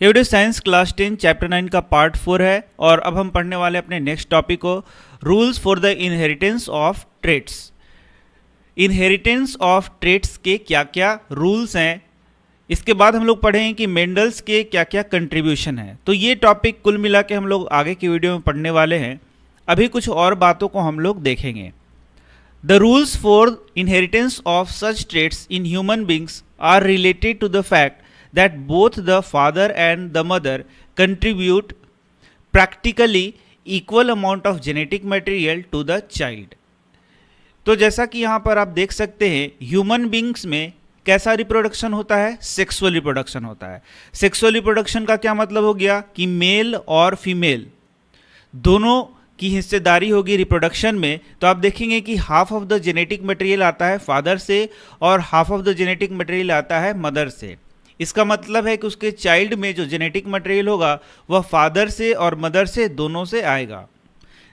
ये video science class 10 chapter 9 का part 4 है और अब हम पढ़ने वाले अपने नेक्स्ट टॉपिक को rules for the inheritance of traits. Inheritance of traits के क्या क्या रूल्स हैं, इसके बाद हम लोग पढ़ेंगे कि मेंडल्स के क्या क्या कंट्रीब्यूशन है। तो ये टॉपिक कुल मिला के हम लोग आगे की वीडियो में पढ़ने वाले हैं। अभी कुछ और बातों को हम लोग देखेंगे। The rules for inheritance of such traits in human beings are related to the fact that both the father and the mother contribute practically equal amount of genetic material to the child। तो जैसा कि यहाँ पर आप देख सकते हैं, human beings में कैसा रिप्रोडक्शन होता है? सेक्सुअल रिप्रोडक्शन होता है। सेक्सुअल रिप्रोडक्शन का क्या मतलब हो गया कि मेल और फीमेल दोनों की हिस्सेदारी होगी रिप्रोडक्शन में। तो आप देखेंगे कि half of the genetic material आता है फादर से और half of the genetic material आता है मदर से। इसका मतलब है कि उसके चाइल्ड में जो जेनेटिक मटेरियल होगा वह फादर से और मदर से दोनों से आएगा।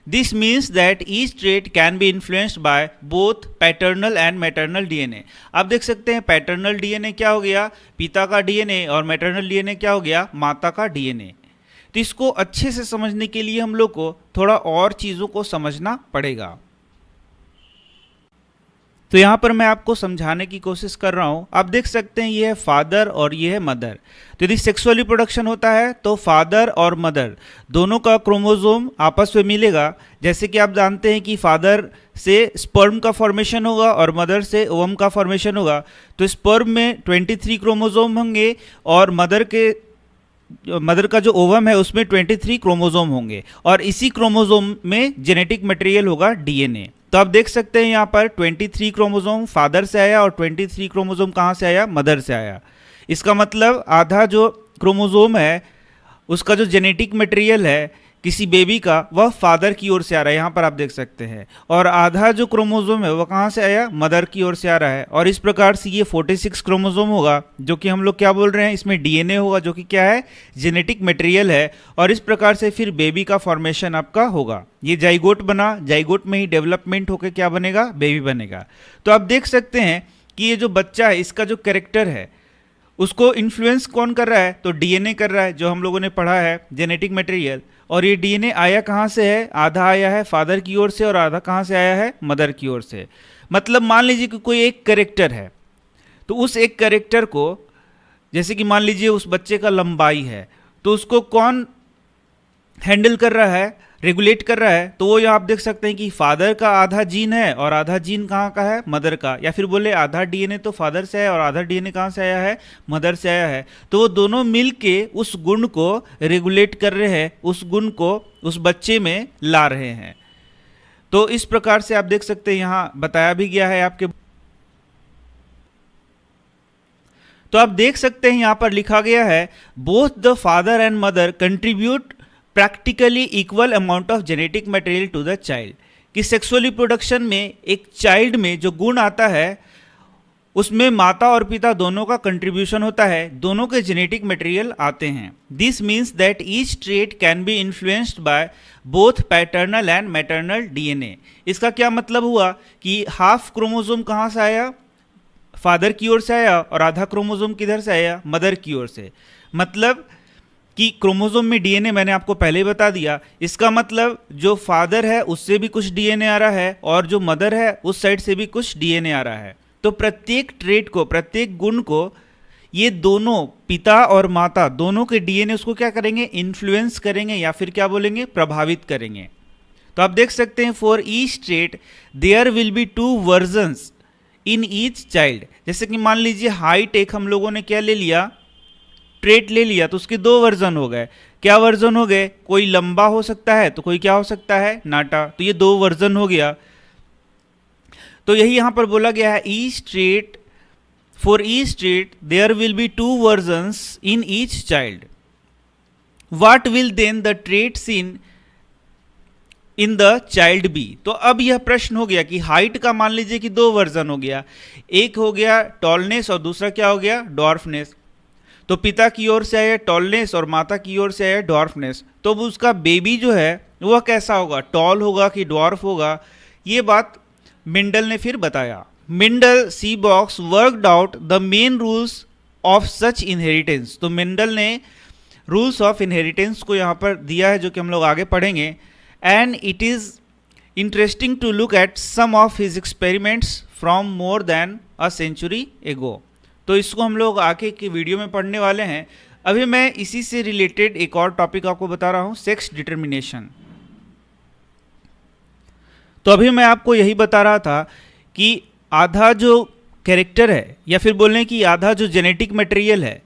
This means that each trait can be influenced by both paternal and maternal DNA. आप देख सकते हैं पैटर्नल डीएनए क्या हो गया? पिता का डीएनए, और मैटरनल डीएनए क्या हो गया? माता का डीएनए। तो इसको अच्छे से समझने के लिए हम लोग को थोड़ा और चीज़ों को समझना पड़ेगा। तो यहाँ पर मैं आपको समझाने की कोशिश कर रहा हूँ। आप देख सकते हैं ये है फादर और ये है मदर। तो यदि सेक्सुअल रिप्रोडक्शन होता है तो फादर और मदर दोनों का क्रोमोसोम आपस में मिलेगा। जैसे कि आप जानते हैं कि फादर से स्पर्म का फॉर्मेशन होगा और मदर से ओवम का फॉर्मेशन होगा। तो स्पर्म में 23 क्रोमोसोम होंगे और मदर का जो ओवम है उसमें 23 क्रोमोसोम होंगे, और इसी क्रोमोसोम में जेनेटिक मटेरियल होगा डीएनए। तो आप देख सकते हैं यहाँ पर 23 क्रोमोसोम फादर से आया और 23 क्रोमोसोम कहाँ से आया? मदर से आया। इसका मतलब आधा जो क्रोमोसोम है उसका जो जेनेटिक मटेरियल है किसी बेबी का वह फादर की ओर से आ रहा है, यहाँ पर आप देख सकते हैं, और आधा जो क्रोमोसोम है वह कहाँ से आया? मदर की ओर से आ रहा है। और इस प्रकार से ये 46 क्रोमोसोम होगा, जो कि हम लोग क्या बोल रहे हैं, इसमें डीएनए होगा जो कि क्या है? जेनेटिक मटेरियल है। और इस प्रकार से फिर बेबी का फॉर्मेशन आपका होगा। ये जाइगोट बना, जाइगोट में ही डेवलपमेंट होकर क्या बनेगा? बेबी बनेगा। तो आप देख सकते हैं कि ये जो बच्चा है इसका जो कैरेक्टर है उसको इन्फ्लुएंस कौन कर रहा है? तो डीएनए कर रहा है, जो हम लोगों ने पढ़ा है जेनेटिक मटेरियल। और ये डीएनए आया कहाँ से है? आधा आया है फादर की ओर से और आधा कहाँ से आया है? मदर की ओर से। मतलब मान लीजिए कि कोई एक कैरेक्टर है, तो उस एक कैरेक्टर को, जैसे कि मान लीजिए उस बच्चे का लंबाई है, तो उसको कौन हैंडल कर रहा है? रेगुलेट कर रहा है। तो वो यहाँ आप देख सकते हैं कि फादर का आधा जीन है और आधा जीन कहाँ का है? मदर का। या फिर बोले आधा डीएनए तो फादर से है और आधा डीएनए कहाँ से आया है? मदर से आया है। तो वो दोनों मिल के उस गुण को रेगुलेट कर रहे हैं, उस गुण को उस बच्चे में ला रहे हैं। तो इस प्रकार से आप देख सकते हैं यहाँ बताया भी गया है आपके। तो आप देख सकते हैं यहाँ पर लिखा गया है both the father and mother contribute practically equal amount of genetic material to the child. कि सेक्सुअल रिप्रोडक्शन में एक चाइल्ड में जो गुण आता है उसमें माता और पिता दोनों का कंट्रीब्यूशन होता है, दोनों के जेनेटिक मटेरियल आते हैं। This means that each trait can be influenced by both paternal and maternal DNA. इसका क्या मतलब हुआ कि हाफ क्रोमोसोम कहाँ से आया? फादर की ओर से आया, और आधा क्रोमोसोम किधर से आया? मदर की ओर से। मतलब कि क्रोमोसोम में डीएनए मैंने आपको पहले ही बता दिया। इसका मतलब जो फादर है उससे भी कुछ डीएनए आ रहा है और जो मदर है उस साइड से भी कुछ डीएनए आ रहा है। तो प्रत्येक ट्रेट को, प्रत्येक गुण को ये दोनों पिता और माता दोनों के डीएनए उसको क्या करेंगे? इन्फ्लुएंस करेंगे, या फिर क्या बोलेंगे? प्रभावित करेंगे। तो आप देख सकते हैं for each trait there will be 2 versions in each child. जैसे कि मान लीजिए हाइट एक हम लोगों ने क्या ले लिया? ट्रेट ले लिया, तो उसके 2 वर्जन हो गए। क्या वर्जन हो गए? कोई लंबा हो सकता है तो कोई क्या हो सकता है? नाटा। तो ये 2 वर्जन हो गया। तो यही यहां पर बोला गया है each trait, for each trait there will be 2 versions in each child. What will then the traits in the child be. तो अब यह प्रश्न हो गया कि हाइट का मान लीजिए कि 2 वर्जन हो गया, एक हो गया टॉलनेस और दूसरा क्या हो गया? डॉर्फनेस। तो पिता की ओर से आया टॉलनेस और माता की ओर से आया डॉर्फनेस। तो उसका बेबी जो है वह कैसा होगा? टॉल होगा कि डॉर्फ होगा? ये बात मेंडल ने फिर बताया। मेंडल सीबॉक्स worked out the main rules of such inheritance. तो मेंडल ने रूल्स ऑफ इनहेरिटेंस को यहाँ पर दिया है, जो कि हम लोग आगे पढ़ेंगे। And it is interesting to look at some of his experiments from more than a century ago. तो इसको हम लोग आगे की वीडियो में पढ़ने वाले हैं। अभी मैं इसी से रिलेटेड एक और टॉपिक आपको बता रहा हूँ, सेक्स डिटर्मिनेशन। तो अभी मैं आपको यही बता रहा था कि आधा जो कैरेक्टर है, या फिर बोलें कि आधा जो जेनेटिक मटेरियल है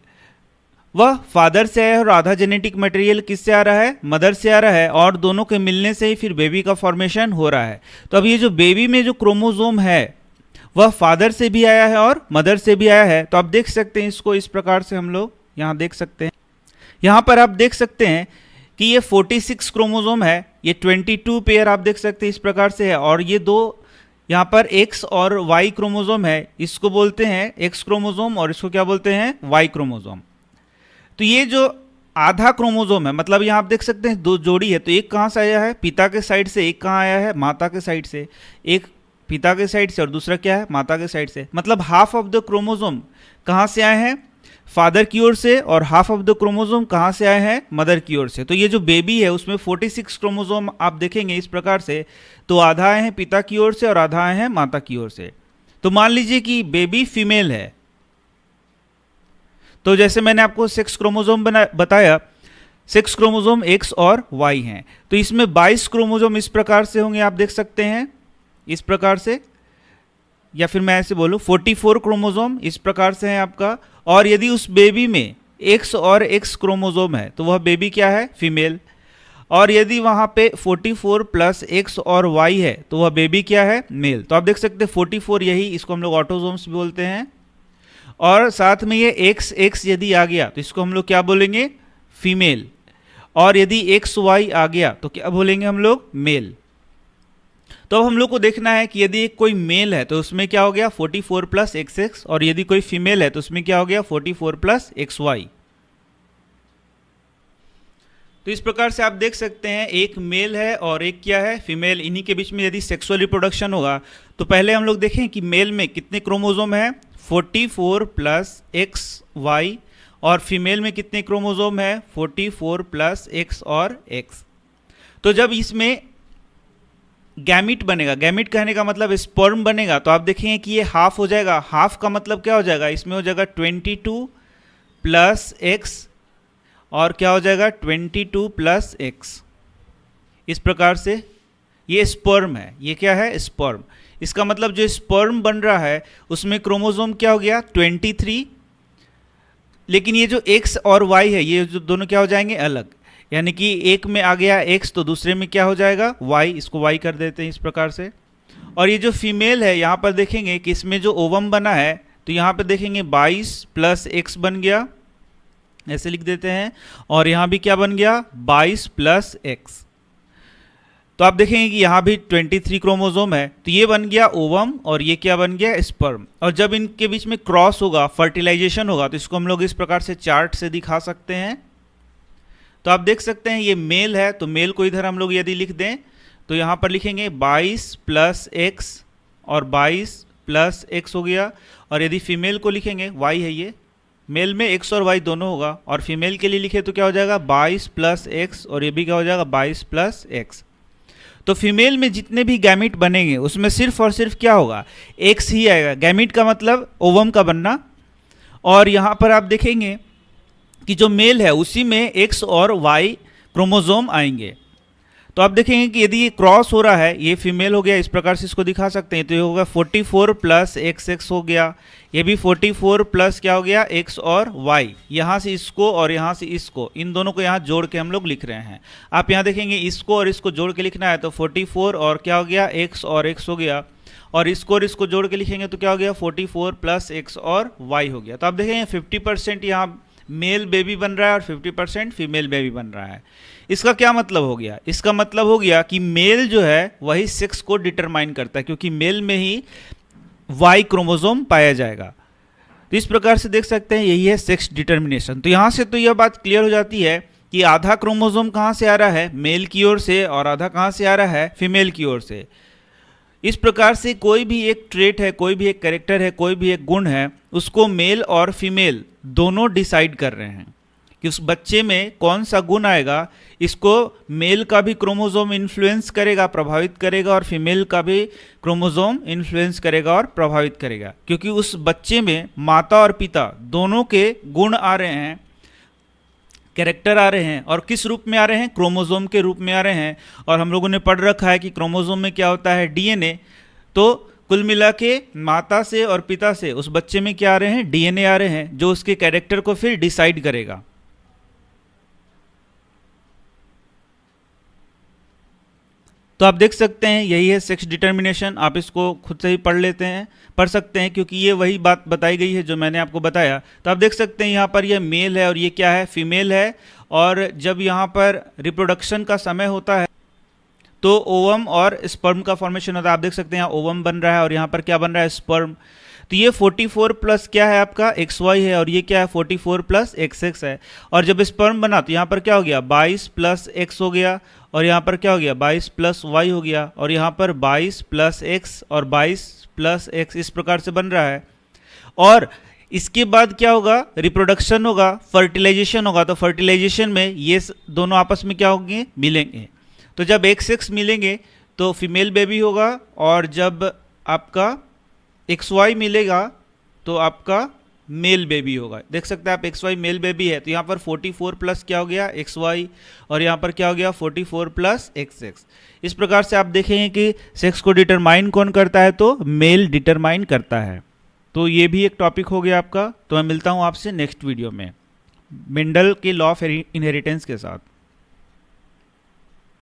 वह फादर से है और आधा जेनेटिक मटेरियल किससे आ रहा है, मदर से आ रहा है, और दोनों के मिलने से ही फिर बेबी का फॉर्मेशन हो रहा है। तो अब ये जो बेबी में जो क्रोमोसोम है वह फादर से भी आया है और मदर से भी आया है। तो आप देख सकते हैं इसको इस प्रकार से हम लोग यहाँ देख सकते हैं। यहाँ पर आप देख सकते हैं कि ये 46 क्रोमोसोम है, ये 22 पेयर आप देख सकते हैं इस प्रकार से है, और ये दो यहाँ पर X और Y क्रोमोसोम है, इसको बोलते हैं X क्रोमोसोम और इसको क्या बोलते हैं, Y क्रोमोसोम। तो ये जो आधा क्रोमोसोम है, मतलब यहाँ आप देख सकते हैं दो जोड़ी है, तो एक कहाँ से आया है, पिता के साइड से, एक कहाँ आया है, माता के साइड से। एक पिता के साइड से और दूसरा क्या है, माता के साइड से। मतलब हाफ ऑफ द क्रोमोसोम कहाँ से आए हैं, फादर की ओर से, और हाफ ऑफ द क्रोमोसोम कहाँ से आए हैं, मदर की ओर से। तो ये जो बेबी है उसमें 46 क्रोमोसोम आप देखेंगे इस प्रकार से, तो आधा आए हैं पिता की ओर से और आधा आए हैं माता की ओर से। तो मान लीजिए कि बेबी फीमेल है, तो जैसे मैंने आपको सेक्स क्रोमोसोम बताया, सेक्स क्रोमोसोम X और Y हैं, तो इसमें 22 क्रोमोसोम इस प्रकार से होंगे, आप देख सकते हैं इस प्रकार से, या फिर मैं ऐसे बोलूँ 44 क्रोमोसोम इस प्रकार से है आपका। और यदि उस बेबी में X और X क्रोमोसोम है तो वह बेबी क्या है, फीमेल। और यदि वहाँ पे 44 प्लस X और Y है तो वह बेबी क्या है, मेल। तो आप देख सकते हैं 44, यही इसको हम लोग ऑटोसोम्स भी बोलते हैं। और साथ में ये XX यदि आ गया तो इसको हम लोग क्या बोलेंगे, फीमेल। और यदि XY आ गया तो क्या बोलेंगे हम लोग, मेल। तो अब हम लोग को देखना है कि यदि कोई मेल है तो उसमें क्या हो गया 44 प्लस XX, और यदि कोई फीमेल है तो उसमें क्या हो गया 44 प्लस XY। तो इस प्रकार से आप देख सकते हैं एक मेल है और एक क्या है, फीमेल। इन्हीं के बीच में यदि सेक्सुअल रिप्रोडक्शन होगा तो पहले हम लोग देखें कि मेल में कितने क्रोमोसोम है, 44 प्लस XY, और फीमेल में कितने क्रोमोसोम है, 44 प्लस X और X। तो जब इसमें गैमिट बनेगा, गैमिट कहने का मतलब स्पर्म बनेगा, तो आप देखेंगे कि ये हाफ हो जाएगा। हाफ का मतलब क्या हो जाएगा, इसमें हो जाएगा 22 प्लस X, और क्या हो जाएगा 22 प्लस X। इस प्रकार से ये स्पर्म है, ये क्या है, स्पर्म। इसका मतलब जो स्पर्म बन रहा है उसमें क्रोमोसोम क्या हो गया 23, लेकिन ये जो X और Y है ये जो दोनों क्या हो जाएंगे, अलग। यानी कि एक में आ गया X तो दूसरे में क्या हो जाएगा, Y, इसको Y कर देते हैं इस प्रकार से। और ये जो फीमेल है यहाँ पर देखेंगे कि इसमें जो ओवम बना है तो यहाँ पर देखेंगे 22 प्लस X बन गया, ऐसे लिख देते हैं। और यहाँ भी क्या बन गया 22 प्लस X। तो आप देखेंगे कि यहाँ भी 23 क्रोमोसोम है, तो ये बन गया ओवम और ये क्या बन गया, स्पर्म। और जब इनके बीच में क्रॉस होगा, फर्टिलाइजेशन होगा, तो इसको हम लोग इस प्रकार से चार्ट से दिखा सकते हैं। तो आप देख सकते हैं ये मेल है, तो मेल को इधर हम लोग यदि लिख दें तो यहाँ पर लिखेंगे 22 प्लस X और 22 प्लस X हो गया। और यदि फीमेल को लिखेंगे, Y है ये, मेल में X और Y दोनों होगा, और फीमेल के लिए लिखे तो क्या हो जाएगा 22 प्लस X, और ये भी क्या हो जाएगा 22 प्लस X। तो फीमेल में जितने भी गैमिट बनेंगे उसमें सिर्फ और सिर्फ क्या होगा, X ही आएगा। गैमिट का मतलब ओवम का बनना। और यहाँ पर आप देखेंगे कि जो मेल है उसी में X और Y क्रोमोसोम आएंगे। तो आप देखेंगे कि यदि ये क्रॉस हो रहा है, ये फीमेल हो गया, इस प्रकार से इसको दिखा सकते हैं। तो ये होगा 44 प्लस XX हो गया, ये भी 44 प्लस क्या हो गया X और Y। यहाँ से इसको और यहाँ से इसको, इन दोनों को यहाँ जोड़ के हम लोग लिख रहे हैं। आप यहाँ देखेंगे इसको और इसको जोड़ के लिखना है तो 44 और क्या हो गया X और X हो गया, और इसको जोड़ के लिखेंगे तो क्या हो गया 44 प्लस X और Y हो गया। तो आप देखेंगे 50% यहाँ मेल बेबी बन रहा है और 50% फीमेल बेबी बन रहा है। इसका क्या मतलब हो गया, इसका मतलब हो गया कि मेल जो है वही सेक्स को डिटरमाइन करता है, क्योंकि मेल में ही Y क्रोमोसोम पाया जाएगा। तो इस प्रकार से देख सकते हैं यही है सेक्स डिटर्मिनेशन। तो यहाँ से तो यह बात क्लियर हो जाती है कि आधा क्रोमोसोम कहाँ से आ रहा है, मेल की ओर से, और आधा कहाँ से आ रहा है, फीमेल की ओर से। इस प्रकार से कोई भी एक ट्रेट है, कोई भी एक कैरेक्टर है, कोई भी एक गुण है, उसको मेल और फीमेल दोनों डिसाइड कर रहे हैं। कि उस बच्चे में कौन सा गुण आएगा, इसको मेल का भी क्रोमोसोम इन्फ्लुएंस करेगा, प्रभावित करेगा, और फीमेल का भी क्रोमोसोम इन्फ्लुएंस करेगा और प्रभावित करेगा, क्योंकि उस बच्चे में माता और पिता दोनों के गुण आ रहे हैं, कैरेक्टर आ रहे हैं, और किस रूप में आ रहे हैं, क्रोमोसोम के रूप में आ रहे हैं। और हम लोगों ने पढ़ रखा है कि क्रोमोसोम में क्या होता है, डीएनए। तो कुल मिला के माता से और पिता से उस बच्चे में क्या आ रहे हैं, डीएनए आ रहे हैं, जो उसके कैरेक्टर को फिर डिसाइड करेगा। तो आप देख सकते हैं यही है सेक्स डिटर्मिनेशन। आप इसको खुद से ही पढ़ सकते हैं, क्योंकि ये वही बात बताई गई है जो मैंने आपको बताया। तो आप देख सकते हैं यहाँ पर ये मेल है और ये क्या है, फीमेल है। और जब यहाँ पर रिप्रोडक्शन का समय होता है तो ओवम और स्पर्म का फॉर्मेशन होता है। आप देख सकते हैं यहाँ ओवम बन रहा है और यहाँ पर क्या बन रहा है, स्पर्म। तो ये 44 प्लस क्या है आपका, XY है, और ये क्या है, 44 प्लस XX है। और जब स्पर्म बना तो यहाँ पर क्या हो गया, 22 प्लस X हो गया, और यहाँ पर क्या हो गया, 22 प्लस Y हो गया, और यहाँ पर 22 प्लस X और 22 प्लस X, इस प्रकार से बन रहा है। और इसके बाद क्या होगा, रिप्रोडक्शन होगा, फर्टिलाइजेशन होगा। तो फर्टिलाइजेशन में ये दोनों आपस में क्या होंगे, मिलेंगे। तो जब XX मिलेंगे तो फीमेल बेबी होगा, और जब आपका XY मिलेगा तो आपका मेल बेबी होगा। देख सकते हैं आप XY मेल बेबी है। तो यहाँ पर 44 प्लस क्या हो गया, XY, और यहाँ पर क्या हो गया, 44 प्लस XX। इस प्रकार से आप देखेंगे कि सेक्स को डिटरमाइन कौन करता है, तो मेल डिटरमाइन करता है। तो ये भी एक टॉपिक हो गया आपका। तो मैं मिलता हूँ आपसे नेक्स्ट वीडियो में मेंडल के लॉ ऑफ इनहेरिटेंस के साथ।